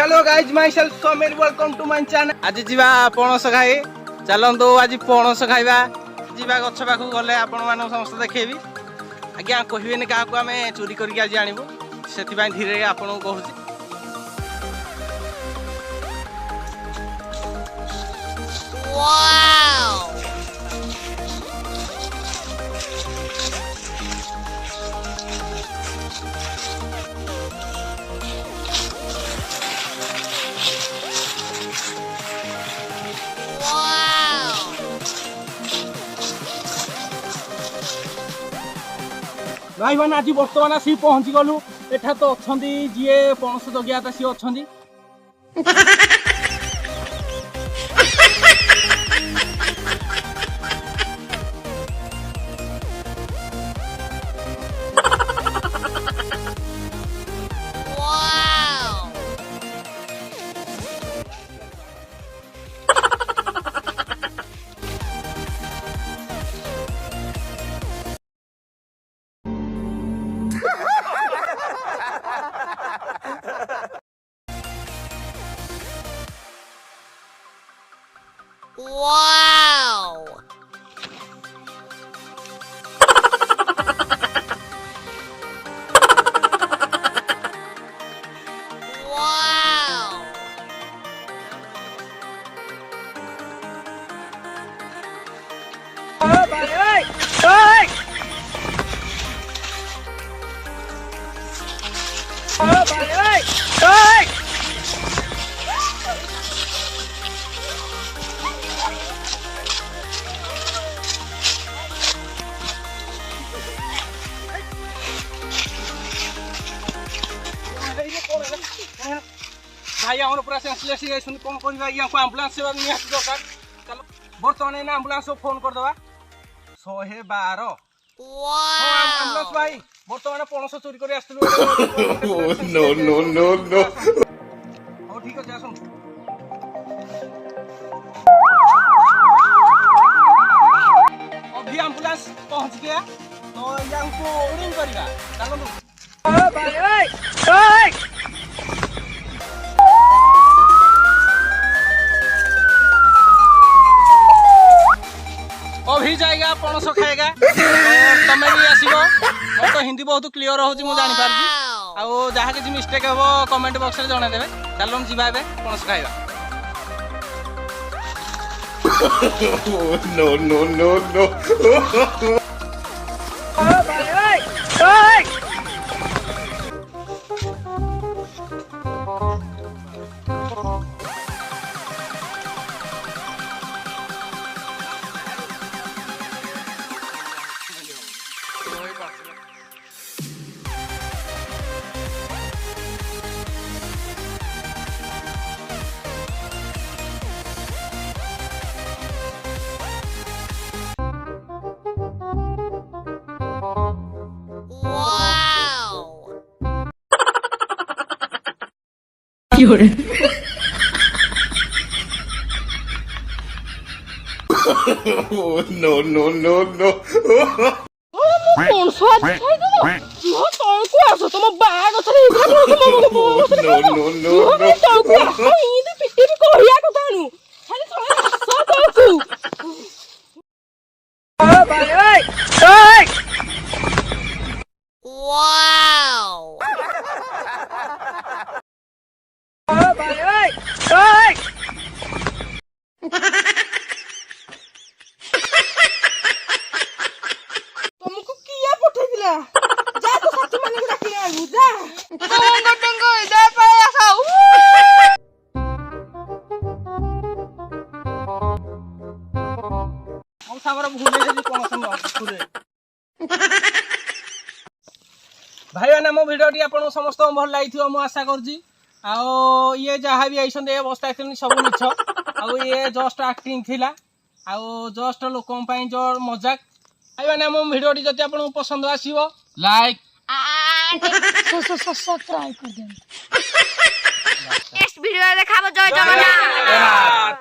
Hello guys myself Samir welcome to my channel. आज जीवा पणस खाई चलंतु आज पणस खाइबा जीवा गछ पाखु गले आपण मानक समस्त देखैबी आज्ञा कहबेनी काहाकू आमे चोरी करके आज आनिबो सेति पय धीरे आपण कहूची। वाओ भाई मैंने आज बर्तमान आसी पहुंची गलु एठा तो अच्छी जी पणस जगिया सी अच्छी वाओ भाई आम पूरा सेंसलेस कौन करवा आम्बुलांस सेवा निहाती दरकार। चलो बर्तमान एना आम्बुलांस फोन करदवा 112 आम्बुलांस भाई बर्तमान पणस चोरी कर आसलु। नो नो नो नो हो ठीक अछि आसु अभी आम्बुलांस पहुंच गया तो यांको रिंग करिगा। चलो भाई ओए अभी जाएगा पणस खाएगा और तमें भी आसो। मोर तो हिंदी बहुत क्लियर हो जानी पार्जी आउ जहाँ किसी मिस्टेक हे कमेंट बॉक्स में जनईदेवे। चलो जीवा पणस खाइबा। No no no no no no no no तुमको किया पठेदिला जा तो साथी माने डाकी आगु जा टंगो जा पाए आसाऊ हम सामरा भूले जे कोन सुनो पुरे भाई माने मो वीडियो टी आपन समस्त भल लागिथियो मु आशा करजी। आ ये जहाँ भी आइसन ये अवस्था एक्चुअली सब मिछ आ ये जस्ट एक्टिंग थिला आ जस्ट लोकन पई जो मजाक भाई माने हम वीडियो टी जति आपन पसंद आसीबो लाइक सब्सक्राइब कर देन। नेक्स्ट वीडियो देखाबो जय जगन्नाथ।